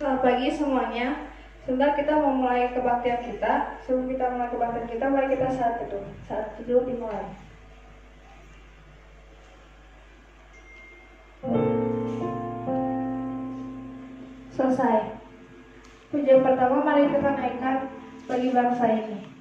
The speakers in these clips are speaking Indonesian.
Selamat pagi semuanya. Sebentar kita mau mulai kebaktian kita. Sebelum kita mulai kebaktian kita, mari kita saat teduh. Saat teduh dimulai. Selesai. Pujian pertama mari kita naikkan bagi bangsa ini.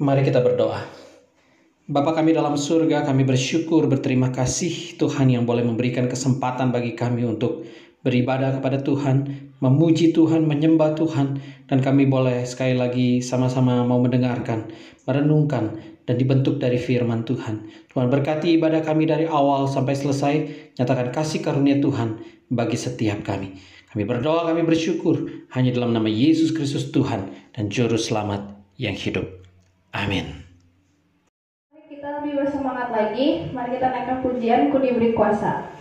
Mari kita berdoa. Bapa kami dalam surga, kami bersyukur, berterima kasih Tuhan yang boleh memberikan kesempatan bagi kami untuk beribadah kepada Tuhan, memuji Tuhan, menyembah Tuhan, dan kami boleh sekali lagi sama-sama mau mendengarkan, merenungkan, dan dibentuk dari firman Tuhan. Tuhan berkati ibadah kami dari awal sampai selesai, nyatakan kasih karunia Tuhan bagi setiap kami. Kami berdoa, kami bersyukur, hanya dalam nama Yesus Kristus Tuhan dan Juru Selamat yang hidup. Amin. Mari kita lebih bersemangat lagi. Mari kita naikkan pujian, Ku Diberi Kuasa.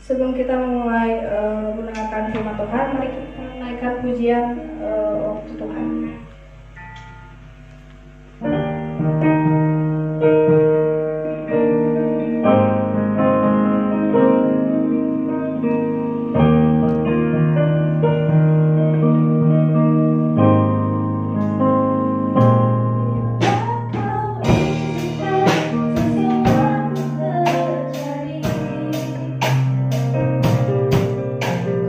Sebelum kita memulai mendengarkan firman Tuhan, mari kita menaikkan pujian untuk Tuhan.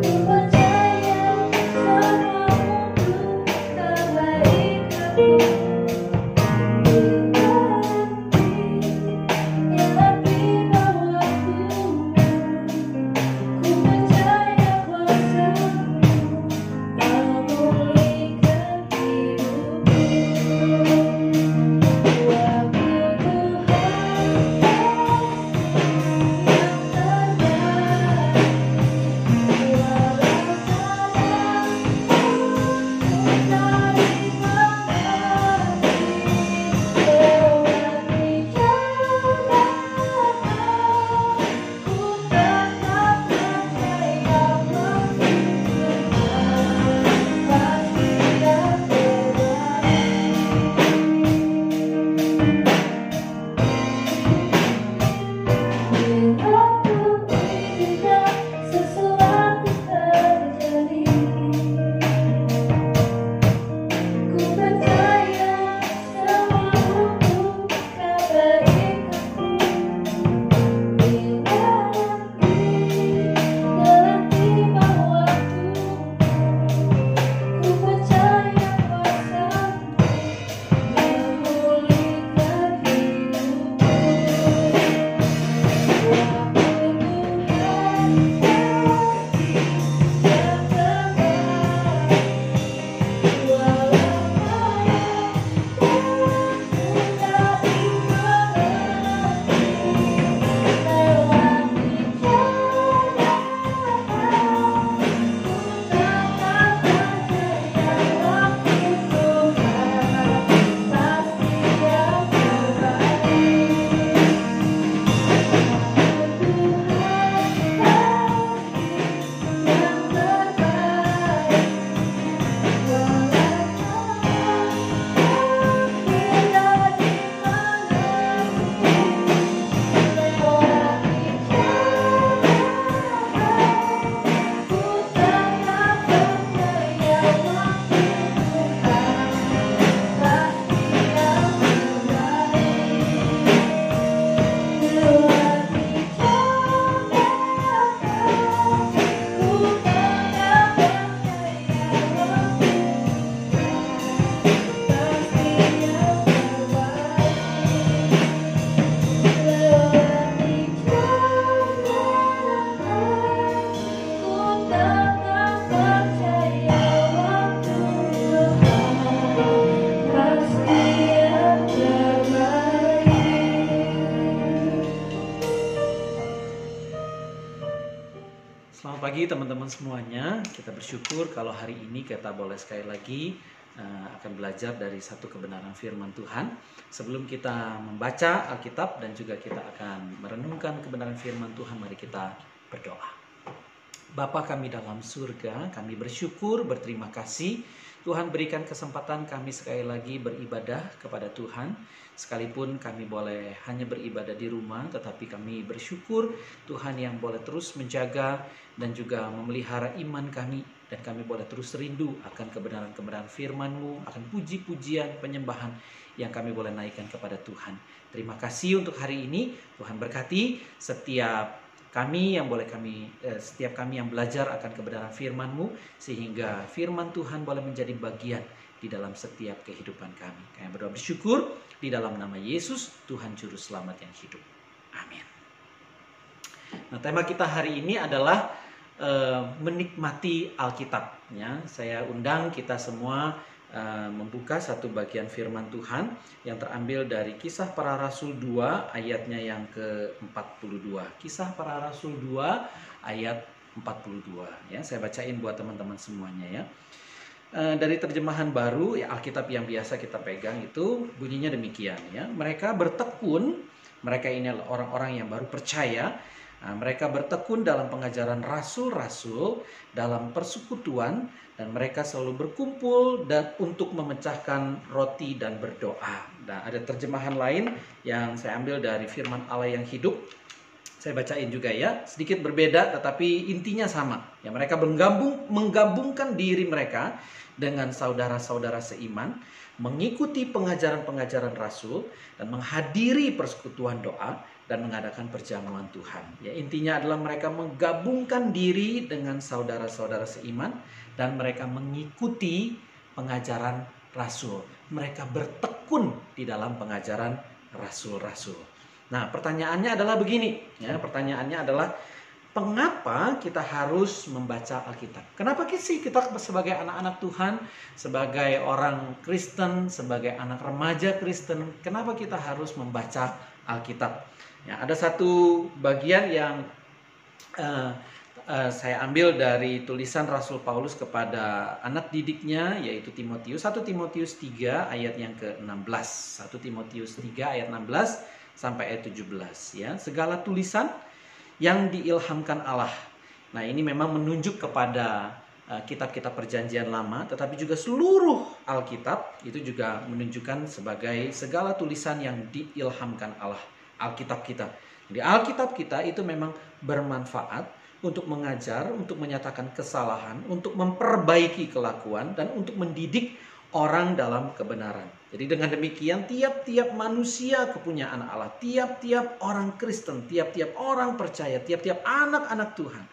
Ku percaya semua Selamat pagi teman-teman semuanya. Kita bersyukur kalau hari ini kita boleh sekali lagi akan belajar dari satu kebenaran firman Tuhan. Sebelum kita membaca Alkitab dan juga kita akan merenungkan kebenaran firman Tuhan, mari kita berdoa. Bapa kami dalam surga, kami bersyukur, berterima kasih Tuhan berikan kesempatan kami sekali lagi beribadah kepada Tuhan. Sekalipun kami boleh hanya beribadah di rumah, tetapi kami bersyukur Tuhan yang boleh terus menjaga dan juga memelihara iman kami. Dan kami boleh terus rindu akan kebenaran-kebenaran firman-Mu, akan puji-pujian, penyembahan yang kami boleh naikkan kepada Tuhan. Terima kasih untuk hari ini. Tuhan berkati setiap kami yang belajar akan kebenaran firman-Mu, sehingga firman Tuhan boleh menjadi bagian di dalam setiap kehidupan kami. Kami berdoa bersyukur di dalam nama Yesus, Tuhan Juru Selamat yang hidup. Amin. Nah, tema kita hari ini adalah menikmati Alkitab. Ya, saya undang kita semua membuka satu bagian firman Tuhan yang terambil dari Kisah Para Rasul 2 ayatnya yang ke-42. Kisah Para Rasul 2 ayat 42. Ya, saya bacain buat teman-teman semuanya ya. Dari terjemahan baru ya, Alkitab yang biasa kita pegang itu bunyinya demikian ya. Mereka bertekun, mereka ini adalah orang-orang yang baru percaya. Mereka bertekun dalam pengajaran rasul-rasul, dalam persekutuan, dan mereka selalu berkumpul dan untuk memecahkan roti dan berdoa. Nah, ada terjemahan lain yang saya ambil dari firman Allah yang hidup. Saya bacain juga ya, sedikit berbeda tetapi intinya sama. Ya, mereka menggabungkan diri mereka dengan saudara-saudara seiman, mengikuti pengajaran-pengajaran rasul, dan menghadiri persekutuan doa, dan mengadakan perjamuan Tuhan. Ya, intinya adalah mereka menggabungkan diri dengan saudara-saudara seiman dan mereka mengikuti pengajaran rasul. Mereka bertekun di dalam pengajaran rasul-rasul. Nah, pertanyaannya adalah begini, ya, pertanyaannya adalah mengapa kita harus membaca Alkitab? Kenapa sih kita sebagai anak-anak Tuhan, sebagai orang Kristen, sebagai anak remaja Kristen, kenapa kita harus membaca Alkitab? Ya, ada satu bagian yang saya ambil dari tulisan Rasul Paulus kepada anak didiknya, yaitu Timotius. 1 Timotius 3 ayat yang ke-16. 1 Timotius 3 ayat 16 sampai ayat 17. Ya, segala tulisan yang diilhamkan Allah. Nah, ini memang menunjuk kepada kitab-kitab perjanjian lama, tetapi juga seluruh Alkitab itu juga menunjukkan sebagai segala tulisan yang diilhamkan Allah. Alkitab kita. Jadi Alkitab kita itu memang bermanfaat untuk mengajar, untuk menyatakan kesalahan, untuk memperbaiki kelakuan, dan untuk mendidik orang dalam kebenaran. Jadi dengan demikian tiap-tiap manusia kepunyaan Allah, tiap-tiap orang Kristen, tiap-tiap orang percaya, tiap-tiap anak-anak Tuhan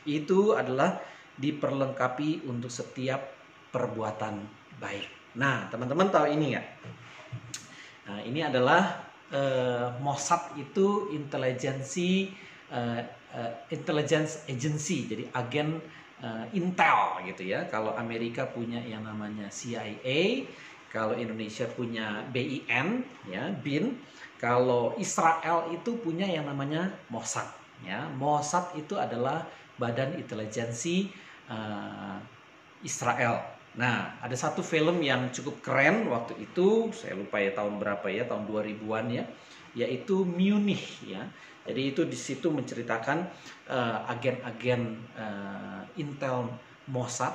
itu adalah diperlengkapi untuk setiap perbuatan baik. Nah, teman-teman tahu ini nggak? Nah, ini adalah Mossad itu intelligence agency, jadi agen intel gitu ya. Kalau Amerika punya yang namanya CIA, kalau Indonesia punya BIN ya, BIN, kalau Israel itu punya yang namanya Mossad ya. Mossad itu adalah badan intelijensi Israel. Nah, ada satu film yang cukup keren waktu itu, saya lupa ya tahun berapa ya, tahun 2000-an ya, yaitu Munich ya. Jadi itu di situ menceritakan agen-agen Intel Mossad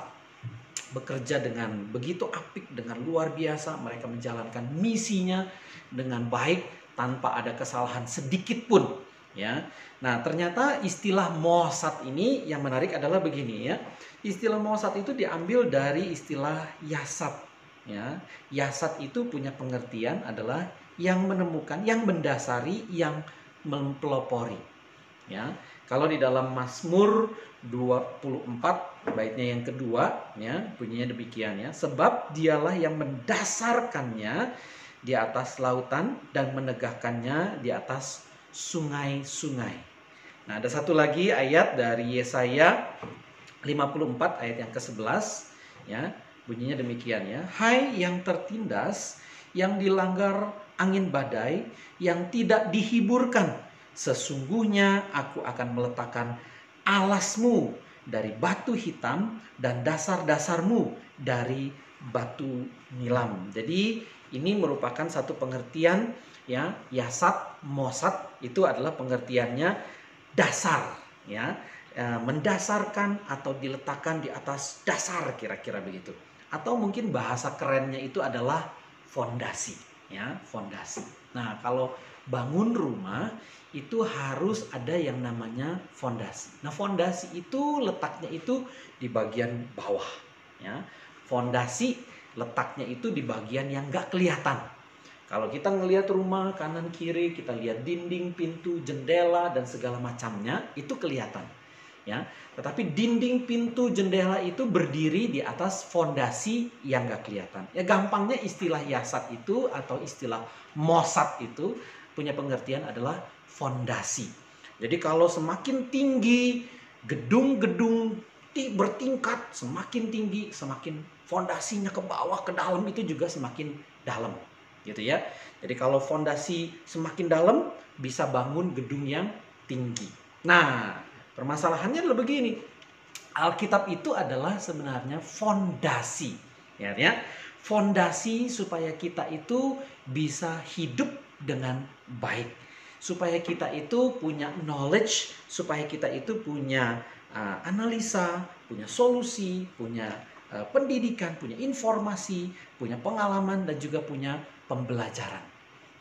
bekerja dengan begitu apik, dengan luar biasa. Mereka menjalankan misinya dengan baik tanpa ada kesalahan sedikit pun ya. Nah, ternyata istilah Mossad ini yang menarik adalah begini ya. Istilah Mossad itu diambil dari istilah Yasat ya. Yasat itu punya pengertian adalah yang menemukan, yang mendasari, yang mempelopori ya. Kalau di dalam Mazmur 24 baitnya yang kedua ya, bunyinya demikian ya. Sebab dialah yang mendasarkannya di atas lautan dan menegakkannya di atas sungai-sungai. Nah, ada satu lagi ayat dari Yesaya 54 ayat yang ke-11 ya, bunyinya demikian ya. Hai yang tertindas, yang dilanggar angin badai, yang tidak dihiburkan, sesungguhnya aku akan meletakkan alasmu dari batu hitam dan dasar-dasarmu dari batu nilam. Jadi ini merupakan satu pengertian ya, yasat, mosat itu adalah pengertiannya dasar ya, mendasarkan atau diletakkan di atas dasar, kira-kira begitu. Atau mungkin bahasa kerennya itu adalah fondasi ya, fondasi. Nah, kalau bangun rumah itu harus ada yang namanya fondasi. Nah, fondasi itu letaknya itu di bagian bawah ya. Fondasi letaknya itu di bagian yang gak kelihatan. Kalau kita ngelihat rumah kanan kiri, kita lihat dinding, pintu, jendela dan segala macamnya itu kelihatan ya. Tetapi dinding, pintu, jendela itu berdiri di atas fondasi yang gak kelihatan. Ya, gampangnya istilah yasat itu atau istilah mosat itu punya pengertian adalah fondasi. Jadi kalau semakin tinggi gedung-gedung bertingkat, semakin tinggi, semakin fondasinya ke bawah, ke dalam itu juga semakin dalam, gitu ya. Jadi kalau fondasi semakin dalam, bisa bangun gedung yang tinggi. Nah, permasalahannya adalah begini. Alkitab itu adalah sebenarnya fondasi, ya. Fondasi supaya kita itu bisa hidup dengan baik, supaya kita itu punya knowledge, supaya kita itu punya analisa, punya solusi, punya pendidikan, punya informasi, punya pengalaman dan juga punya pembelajaran.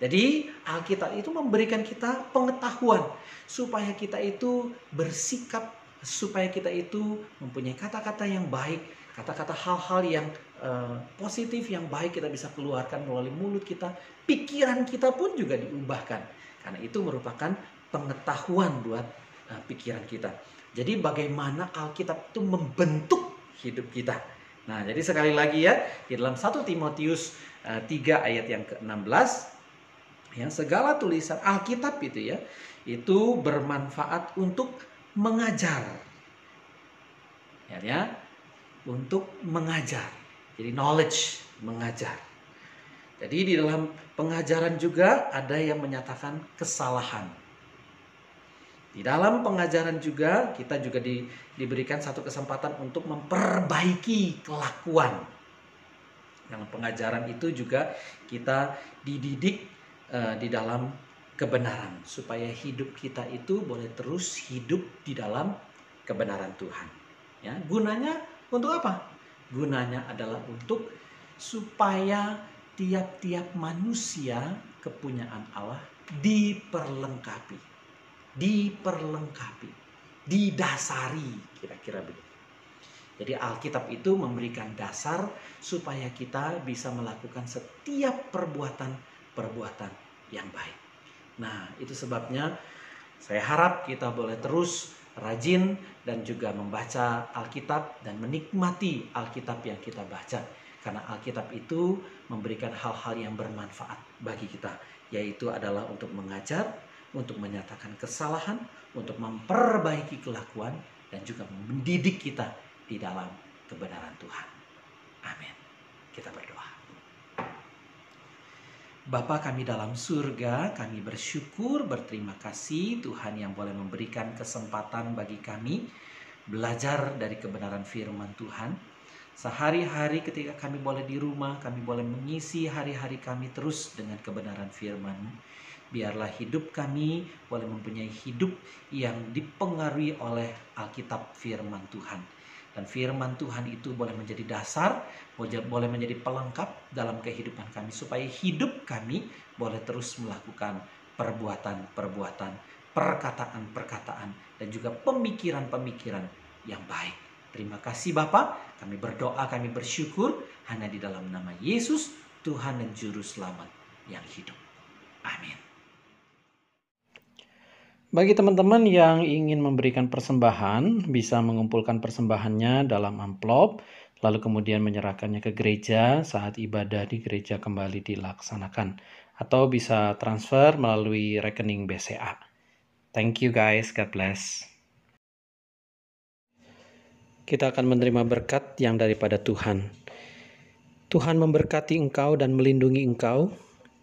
Jadi Alkitab itu memberikan kita pengetahuan supaya kita itu bersikap, supaya kita itu mempunyai kata-kata yang baik, kata-kata hal-hal yang positif, yang baik kita bisa keluarkan melalui mulut kita. Pikiran kita pun juga diubahkan, karena itu merupakan pengetahuan buat pikiran kita. Jadi bagaimana Alkitab itu membentuk hidup kita. Nah, jadi sekali lagi ya, di dalam 1 Timotius 3 ayat yang ke-16, yang segala tulisan Alkitab itu ya, itu bermanfaat untuk mengajar. Ya, untuk mengajar. Jadi knowledge, mengajar. Jadi di dalam pengajaran juga ada yang menyatakan kesalahan. Di dalam pengajaran juga kita juga diberikan satu kesempatan untuk memperbaiki kelakuan. Dalam pengajaran itu juga kita dididik di dalam kebenaran supaya hidup kita itu boleh terus hidup di dalam kebenaran Tuhan. Ya, gunanya untuk apa? Gunanya adalah untuk supaya tiap-tiap manusia kepunyaan Allah diperlengkapi, didasari, kira-kira begitu. Jadi Alkitab itu memberikan dasar supaya kita bisa melakukan setiap perbuatan yang baik. Nah, itu sebabnya saya harap kita boleh terus rajin dan juga membaca Alkitab dan menikmati Alkitab yang kita baca. Karena Alkitab itu memberikan hal-hal yang bermanfaat bagi kita, yaitu adalah untuk mengajar, untuk menyatakan kesalahan, untuk memperbaiki kelakuan, dan juga mendidik kita di dalam kebenaran Tuhan. Amin. Kita berdoa. Bapa kami dalam surga, kami bersyukur, berterima kasih Tuhan yang boleh memberikan kesempatan bagi kami belajar dari kebenaran firman Tuhan. Sehari-hari ketika kami boleh di rumah, kami boleh mengisi hari-hari kami terus dengan kebenaran firman-Mu. Biarlah hidup kami boleh mempunyai hidup yang dipengaruhi oleh Alkitab firman Tuhan. Dan firman Tuhan itu boleh menjadi dasar, boleh menjadi pelengkap dalam kehidupan kami. Supaya hidup kami boleh terus melakukan perbuatan-perbuatan, perkataan-perkataan, dan juga pemikiran-pemikiran yang baik. Terima kasih Bapa, kami berdoa, kami bersyukur hanya di dalam nama Yesus, Tuhan dan Juru Selamat yang hidup. Amin. Bagi teman-teman yang ingin memberikan persembahan, bisa mengumpulkan persembahannya dalam amplop, lalu kemudian menyerahkannya ke gereja saat ibadah di gereja kembali dilaksanakan. Atau bisa transfer melalui rekening BCA. Thank you guys, God bless. Kita akan menerima berkat yang daripada Tuhan. Tuhan memberkati engkau dan melindungi engkau.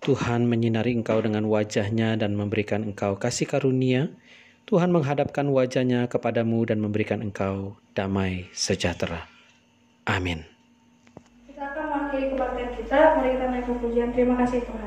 Tuhan menyinari engkau dengan wajah-Nya dan memberikan engkau kasih karunia, Tuhan menghadapkan wajahnya kepadamu dan memberikan engkau damai sejahtera. Amin. Kita akan mengakhiri kebaktian kita. Mari kita naik ke pujian. Terima kasih Tuhan.